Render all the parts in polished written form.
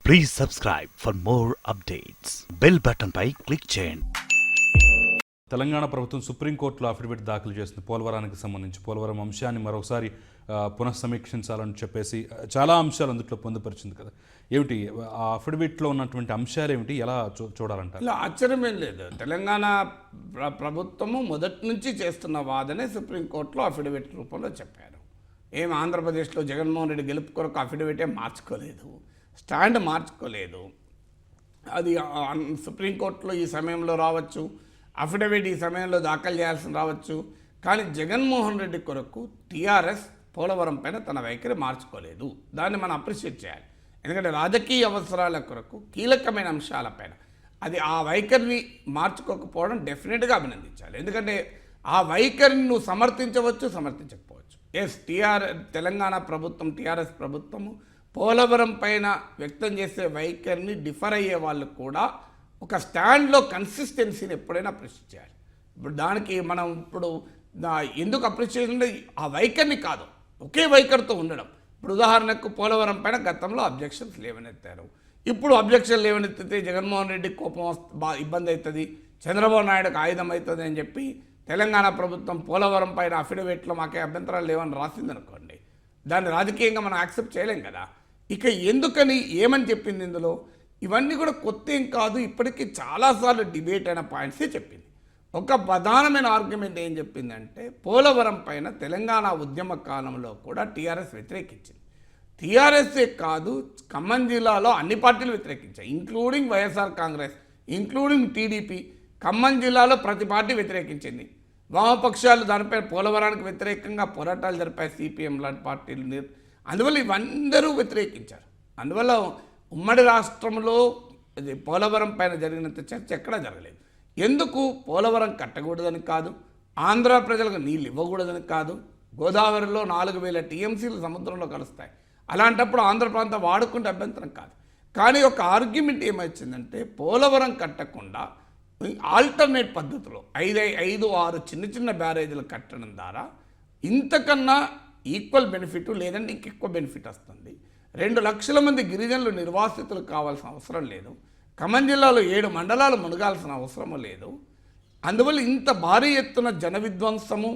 Please subscribe for more updates. Bell button pi click చేయండి. తెలంగాణ ప్రభుత్వం సుప్రీంకోర్టులో అఫిడవిట్ దాఖలు చేసింది పోలవరానికి సంబంధించి. పోలవరం అంశాన్ని మరొకసారి పునఃసమీక్షించాలని చెప్పేసి చాలా అంశాలు అందులో పొందుపరిచింది కదా. ఏమిటి ఆ అఫిడవిట్లో ఉన్నటువంటి అంశాలు ఏమిటి, ఎలా చూడాలంటారు? ఇలా ఆశ్చర్యమేం లేదు. తెలంగాణ ప్రభుత్వము మొదటి నుంచి చేస్తున్న వాదనే సుప్రీంకోర్టులో అఫిడవిట్ రూపంలో చెప్పారు. ఏం ఆంధ్రప్రదేశ్లో జగన్మోహన్ రెడ్డి గెలుపు కొరకు అఫిడవిటే మార్చుకోలేదు, స్టాండ్ మార్చుకోలేదు. అది సుప్రీంకోర్టులో ఈ సమయంలో రావచ్చు, అఫిడవిట్ ఈ సమయంలో దాఖలు చేయాల్సి రావచ్చు. కానీ జగన్మోహన్ రెడ్డి కొరకు టీఆర్ఎస్ పోలవరం పైన తన వైఖరి మార్చుకోలేదు. దాన్ని మనం అప్రిషియేట్ చేయాలి. ఎందుకంటే రాజకీయ అవసరాల కొరకు కీలకమైన అంశాలపైన అది ఆ వైఖరిని మార్చుకోకపోవడం డెఫినెట్గా అభినందించాలి. ఎందుకంటే ఆ వైఖరిని నువ్వు సమర్థించవచ్చు, సమర్థించకపోవచ్చు. తెలంగాణ ప్రభుత్వం, టీఆర్ఎస్ ప్రభుత్వము పోలవరం పైన వ్యక్తం చేసే వైఖరిని డిఫర్ అయ్యే వాళ్ళు కూడా ఒక స్టాండ్లో కన్సిస్టెన్సీని ఎప్పుడైనా అప్రిషియేట్ చేయాలి. ఇప్పుడు దానికి మనం ఎందుకు అప్రిషియేట్ అంటే ఆ వైఖరిని కాదు, ఒకే వైఖరితో ఉండడం. ఇప్పుడు ఉదాహరణకు పోలవరం పైన గతంలో అబ్జెక్షన్స్ లేవనెత్తారు. ఇప్పుడు అబ్జెక్షన్ లేవనెత్తితే జగన్మోహన్ రెడ్డి కోపం ఇబ్బంది అవుతుంది, చంద్రబాబు నాయుడుకు ఆయుధం అవుతుంది అని చెప్పి తెలంగాణ ప్రభుత్వం పోలవరం పైన అఫిడవిట్లో మాకే అభ్యంతరాలు లేవని రాసిందనుకోండి, దాన్ని రాజకీయంగా మనం యాక్సెప్ట్ చేయలేం కదా. ఇక ఎందుకని ఏమని చెప్పింది ఇందులో, ఇవన్నీ కూడా కొత్త ఏం కాదు, ఇప్పటికీ చాలాసార్లు డిబేట్ అయిన పాయింట్సే చెప్పింది. ఒక ప్రధానమైన ఆర్గ్యుమెంట్ ఏం చెప్పిందంటే పోలవరం పైన తెలంగాణ ఉద్యమ కాలంలో కూడా టీఆర్ఎస్ వ్యతిరేకించింది. టీఆర్ఎస్ఏ కాదు, ఖమ్మం జిల్లాలో అన్ని పార్టీలు వ్యతిరేకించాయి, including YSR Congress, including TDP. ఖమ్మం జిల్లాలో ప్రతి పార్టీ వ్యతిరేకించింది. వామపక్షాలు దానిపై పోలవరానికి వ్యతిరేకంగా పోరాటాలు జరిపాయి, సిపిఎం లాంటి పార్టీలు. అందువల్ల ఇవందరూ వ్యతిరేకించారు. అందువల్ల ఉమ్మడి రాష్ట్రంలో పోలవరం పైన జరిగినంత చర్చ ఎక్కడా జరగలేదు. ఎందుకు? పోలవరం కట్టకూడదని కాదు, ఆంధ్ర ప్రజలకు నీళ్ళు ఇవ్వకూడదని కాదు. గోదావరిలో 4000 టీఎంసీలు సముద్రంలో కలుస్తాయి, అలాంటప్పుడు ఆంధ్ర ప్రాంతం వాడుకుంటే అభ్యంతరం కాదు. కానీ ఒక ఆర్గ్యుమెంట్ ఏమొచ్చిందంటే పోలవరం కట్టకుండా ఆల్టర్నేట్ పద్ధతిలో 5-6 చిన్న చిన్న బ్యారేజీలు కట్టడం ద్వారా ఇంతకన్నా ఈక్వల్ బెనిఫిట్ లేదంటే ఇంకెక్కువ బెనిఫిట్ వస్తుంది. 2 లక్షల మంది గిరిజనులు నిర్వాసితులు కావాల్సిన అవసరం లేదు. ఖమ్మం జిల్లాలో 7 మండలాలు మునగాల్సిన అవసరం లేదు. అందువల్ల ఇంత భారీ ఎత్తున జన విధ్వంసము,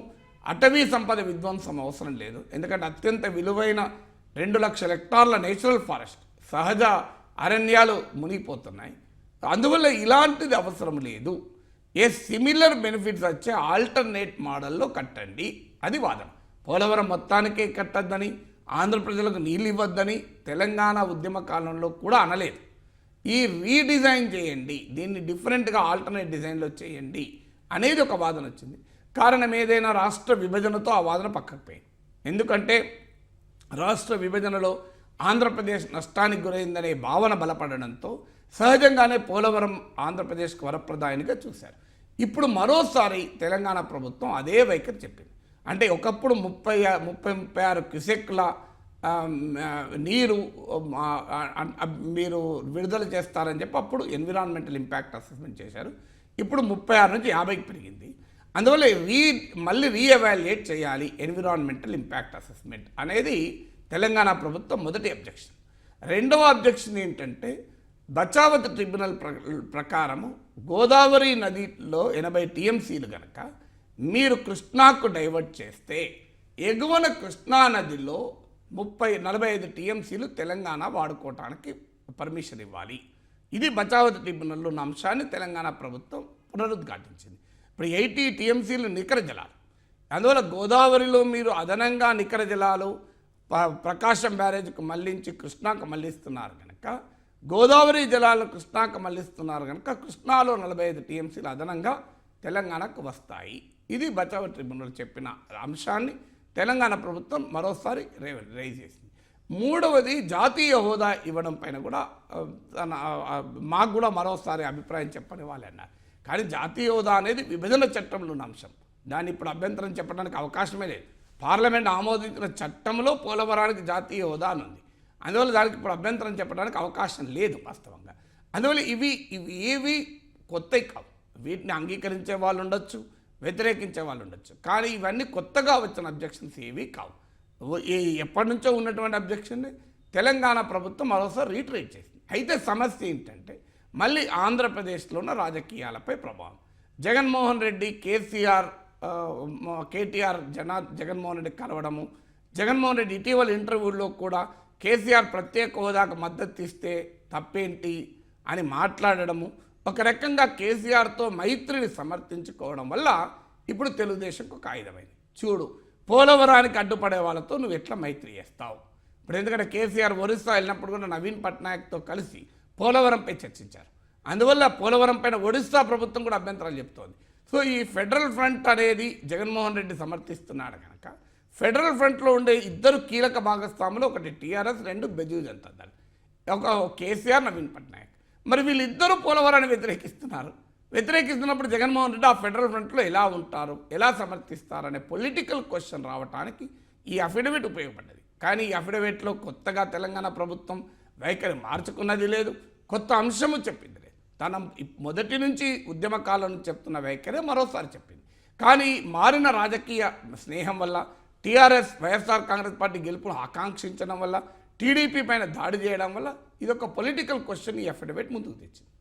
అటవీ సంపద విధ్వంసం అవసరం లేదు. ఎందుకంటే అత్యంత విలువైన 2 లక్షల హెక్టార్ల నేచురల్ ఫారెస్ట్, సహజ అరణ్యాలు మునిగిపోతున్నాయి. అందువల్ల ఇలాంటిది అవసరం లేదు. సిమిలర్ బెనిఫిట్స్ వచ్చే ఆల్టర్నేట్ మోడల్లో కట్టండి, అది వాదన. పోలవరం మొత్తానికే కట్టద్దని, ఆంధ్ర ప్రజలకు నీళ్ళు ఇవ్వద్దని తెలంగాణ ఉద్యమ కాలంలో కూడా అనలేదు. ఈ రీడిజైన్ చేయండి, దీన్ని డిఫరెంట్గా ఆల్టర్నేట్ డిజైన్లో చేయండి అనేది ఒక వాదన వచ్చింది. కారణం ఏదైనా రాష్ట్ర విభజనతో ఆ వాదన పక్కకు పోయింది. ఎందుకంటే రాష్ట్ర విభజనలో ఆంధ్రప్రదేశ్ నష్టానికి గురైందనే భావన బలపడడంతో సహజంగానే పోలవరం ఆంధ్రప్రదేశ్కు వరప్రదాయనిగా చూశారు. ఇప్పుడు మరోసారి తెలంగాణ ప్రభుత్వం అదే వైఖరి చెప్పింది. అంటే ఒకప్పుడు 30-36 క్యూసెక్ల నీరు మీరు విడుదల చేస్తారని చెప్పి అప్పుడు ఎన్విరాన్మెంటల్ ఇంపాక్ట్ అసెస్మెంట్ చేశారు. ఇప్పుడు 36 నుంచి 50కి పెరిగింది. అందువల్ల మళ్ళీ రీఎవాల్యుయేట్ చేయాలి ఎన్విరాన్మెంటల్ ఇంపాక్ట్ అసెస్మెంట్ అనేది తెలంగాణ ప్రభుత్వం మొదటి అబ్జెక్షన్. రెండవ అబ్జెక్షన్ ఏంటంటే బచావత్ ట్రిబ్యునల్ ప్రకారము గోదావరి నదిలో 80 టీఎంసీలు కనుక మీరు కృష్ణాకు డైవర్ట్ చేస్తే ఎగువన కృష్ణా నదిలో 45 టీఎంసీలు తెలంగాణ వాడుకోవటానికి పర్మిషన్ ఇవ్వాలి. ఇది బచావత్ ట్రిబ్యునల్లో ఉన్న అంశాన్ని తెలంగాణ ప్రభుత్వం పునరుద్ఘాటించింది. ఇప్పుడు 80 టీఎంసీలు నికర జలాలు. అందువల్ల గోదావరిలో మీరు అదనంగా నికర జలాలు ప్రకాశం బ్యారేజ్కు మళ్లించి కృష్ణాకు మళ్లిస్తున్నారు కనుక, గోదావరి జలాలను కృష్ణాకు మళ్లిస్తున్నారు కనుక కృష్ణాలో 45 టీఎంసీలు అదనంగా తెలంగాణకు వస్తాయి. ఇది బచావత్ ట్రిబ్యునల్ చెప్పిన అంశాన్ని తెలంగాణ ప్రభుత్వం మరోసారి రైజ్ చేసింది. మూడవది జాతీయ హోదా ఇవ్వడం పైన కూడా మాకు కూడా మరోసారి అభిప్రాయం చెప్పని వాళ్ళు అన్నారు. కానీ జాతీయ హోదా అనేది విభజన చట్టంలో ఉన్న అంశం, దాన్ని ఇప్పుడు అభ్యంతరం చెప్పడానికి అవకాశమే లేదు. పార్లమెంట్ ఆమోదించిన చట్టంలో పోలవరానికి జాతీయ హోదా అని ఉంది. అందువల్ల దానికి ఇప్పుడు అభ్యంతరం చెప్పడానికి అవకాశం లేదు వాస్తవంగా. అందువల్ల ఇవి ఏవి కొత్తవి కావు. వీటిని అంగీకరించే వాళ్ళు ఉండొచ్చు, వ్యతిరేకించే వాళ్ళు ఉండొచ్చు, కానీ ఇవన్నీ కొత్తగా వచ్చిన అబ్జెక్షన్స్ ఏవి కావు. ఎప్పటి నుంచో ఉన్నటువంటి అబ్జెక్షన్ తెలంగాణ ప్రభుత్వం మరోసారి రీట్రేట్ చేసింది. అయితే సమస్య ఏంటంటే మళ్ళీ ఆంధ్రప్రదేశ్లో ఉన్న రాజకీయాలపై ప్రభావం. జగన్మోహన్ రెడ్డి కేటీఆర్ జగన్మోహన్ రెడ్డి కలవడము, జగన్మోహన్ రెడ్డి ఇటీవల ఇంటర్వ్యూల్లో కూడా కేసీఆర్ ప్రత్యేక హోదాకు మద్దతు ఇస్తే తప్పేంటి అని మాట్లాడడము, ఒక రకంగా కేసీఆర్తో మైత్రిని సమర్థించుకోవడం వల్ల ఇప్పుడు తెలుగుదేశంకు ఒక ఆయుధమైంది. చూడు, పోలవరానికి అడ్డుపడే వాళ్ళతో నువ్వు ఎట్లా మైత్రి చేస్తావు? ఇప్పుడు ఎందుకంటే కేసీఆర్ ఒరిస్సా వెళ్ళినప్పుడు కూడా నవీన్ పట్నాయక్తో కలిసి పోలవరంపై చర్చించారు. అందువల్ల పోలవరం పైన ఒడిస్సా ప్రభుత్వం కూడా అభ్యంతరాలు చెప్తోంది. సో ఈ ఫెడరల్ ఫ్రంట్ అనేది జగన్మోహన్ రెడ్డి సమర్థిస్తున్నాడు కనుక ఫెడరల్ ఫ్రంట్లో ఉండే ఇద్దరు కీలక భాగస్వాములు, ఒకటి టీఆర్ఎస్, రెండు బెజూ జనతా దళ్, ఒక కేసీఆర్, నవీన్ పట్నాయక్. మరి వీళ్ళిద్దరూ పోలవరాన్ని వ్యతిరేకిస్తున్నప్పుడు జగన్మోహన్ రెడ్డి ఆ ఫెడరల్ ఫ్రంట్లో ఎలా ఉంటారు, ఎలా సమర్థిస్తారనే పొలిటికల్ క్వశ్చన్ రావడానికి ఈ అఫిడవిట్ ఉపయోగపడ్డది. కానీ ఈ అఫిడవిట్లో కొత్తగా తెలంగాణ ప్రభుత్వం వైఖరి మార్చుకున్నది లేదు, కొత్త అంశము చెప్పింది లేదు. తన మొదటి నుంచి ఉద్యమకాలం నుంచి చెప్తున్న వైఖరే మరోసారి చెప్పింది. కానీ మారిన రాజకీయ స్నేహం వల్ల, టీఆర్ఎస్ వైఎస్ఆర్ కాంగ్రెస్ పార్టీ గెలుపును ఆకాంక్షించడం వల్ల, టీడీపీ పైన దాడి చేయడం వల్ల ఇదొక పొలిటికల్ క్వశ్చన్ ఈ అఫిడవిట్ ముందుకు తెచ్చింది.